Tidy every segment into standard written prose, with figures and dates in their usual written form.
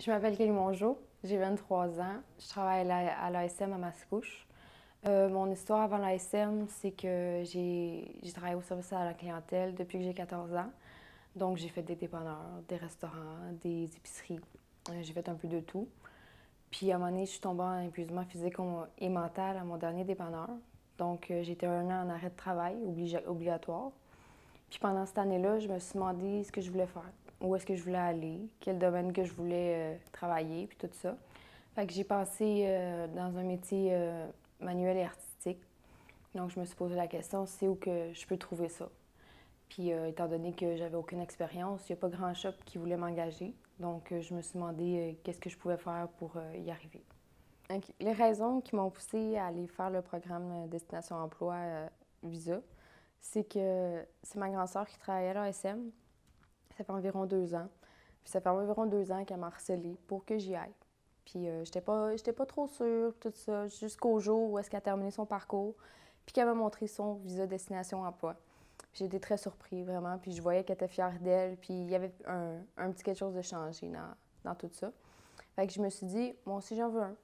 Je m'appelle Kelly Mongeau, j'ai 23 ans. Je travaille à l'ASM à Mascouche. Mon histoire avant l'ASM, c'est que j'ai travaillé au service à la clientèle depuis que j'ai 14 ans. Donc, j'ai fait des dépanneurs, des restaurants, des épiceries. J'ai fait un peu de tout. Puis, à un moment donné, je suis tombée en épuisement physique et mental à mon dernier dépanneur. Donc, j'ai été 1 an en arrêt de travail obligatoire. Puis pendant cette année-là, je me suis demandé ce que je voulais faire, où est-ce que je voulais aller, quel domaine que je voulais travailler, puis tout ça. Fait que j'ai pensé dans un métier manuel et artistique. Donc je me suis posé la question, c'est où que je peux trouver ça? Puis étant donné que j'avais aucune expérience, il n'y a pas grand shop qui voulait m'engager. Donc je me suis demandé qu'est-ce que je pouvais faire pour y arriver. Donc, les raisons qui m'ont poussée à aller faire le programme Destination Emploi Visa, c'est que c'est ma grande sœur qui travaillait à l'ASM. Ça fait environ 2 ans. Puis ça fait environ 2 ans qu'elle m'a harcelée pour que j'y aille. Puis j'étais pas trop sûre, tout ça, jusqu'au jour où est-ce qu'elle a terminé son parcours, puis qu'elle m'a montré son visa Destination Emploi. J'ai été très surprise, vraiment, puis je voyais qu'elle était fière d'elle, puis il y avait un petit quelque chose de changé dans tout ça. Fait que je me suis dit, moi aussi j'en veux un.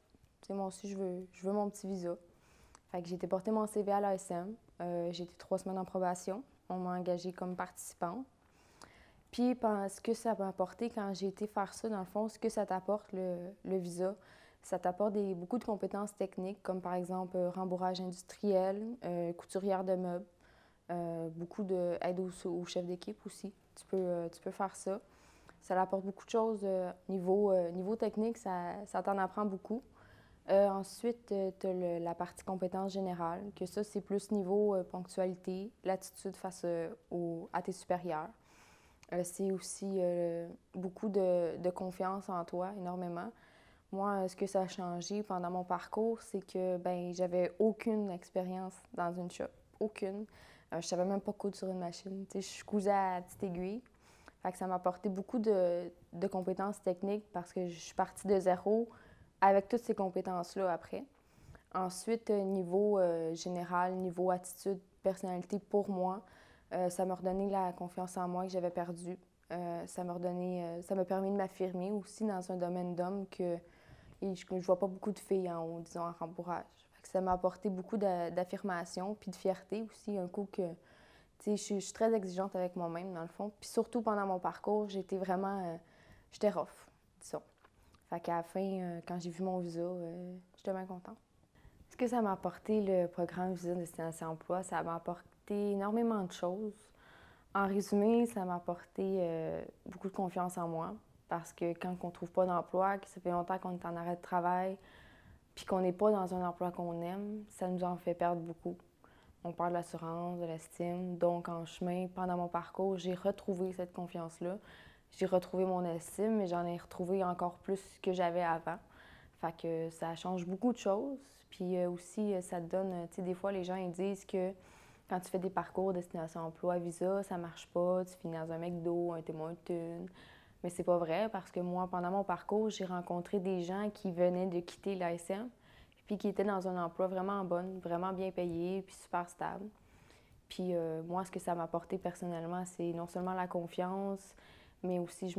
T'sais, moi aussi je veux mon petit visa. Fait que j'ai été porter mon CV à l'ASM. J'ai été 3 semaines en probation. On m'a engagée comme participante. Puis, ce que ça m'a apporté quand j'ai été faire ça, dans le fond, ce que ça t'apporte, le visa, ça t'apporte beaucoup de compétences techniques, comme par exemple rembourrage industriel, couturière de meubles, beaucoup d'aide au chef d'équipe aussi. Tu peux faire ça. Ça apporte beaucoup de choses niveau technique, ça t'en apprend beaucoup. Ensuite, tu as la partie compétences générales, que ça, c'est plus niveau ponctualité, l'attitude face à tes supérieurs. C'est aussi beaucoup de confiance en toi, énormément. Moi, ce que ça a changé pendant mon parcours, c'est que ben j'avais aucune expérience dans une shop. Aucune. Je savais même pas coudre sur une machine. Tu sais, je cousais à la petite aiguille. Fait que ça m'a apporté beaucoup de compétences techniques parce que je suis partie de zéro avec toutes ces compétences-là après. Ensuite, niveau général, niveau attitude, personnalité pour moi, ça m'a redonné la confiance en moi que j'avais perdue. Ça m'a permis de m'affirmer aussi dans un domaine d'homme que je vois pas beaucoup de filles en haut, disons, en rembourrage. Fait que ça m'a apporté beaucoup d'affirmation puis de fierté aussi, un coup que, tu sais, je suis très exigeante avec moi-même, dans le fond. Puis surtout pendant mon parcours, j'étais vraiment, j'étais rough, disons. Fait qu'à la fin, quand j'ai vu mon visa, j'étais bien contente. Ce que ça m'a apporté, le programme Visa Destination Emploi, ça m'a apporté énormément de choses. En résumé, ça m'a apporté beaucoup de confiance en moi parce que quand on ne trouve pas d'emploi, que ça fait longtemps qu'on est en arrêt de travail, puis qu'on n'est pas dans un emploi qu'on aime, ça nous en fait perdre beaucoup. On perd de l'assurance, de l'estime. Donc, en chemin, pendant mon parcours, j'ai retrouvé cette confiance-là. J'ai retrouvé mon estime, mais j'en ai retrouvé encore plus que j'avais avant. Fait que ça change beaucoup de choses. Puis aussi, ça te donne, tu sais, des fois, les gens ils disent que quand tu fais des parcours destination emploi, visa, ça marche pas, tu finis dans un McDo, un témoin de thune. Mais c'est pas vrai parce que moi, pendant mon parcours, j'ai rencontré des gens qui venaient de quitter l'ASM puis qui étaient dans un emploi vraiment bon, vraiment bien payé, puis super stable. Puis moi, ce que ça m'a apporté personnellement, c'est non seulement la confiance, mais aussi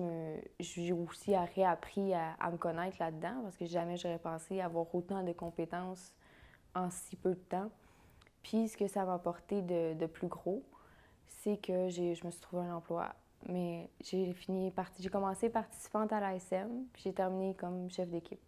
j'ai aussi réappris à me connaître là-dedans parce que jamais j'aurais pensé avoir autant de compétences en si peu de temps. Puis ce que ça m'a apporté de plus gros, c'est que je me suis trouvé un emploi. Mais j'ai commencé participante à l'ASM, puis j'ai terminé comme chef d'équipe.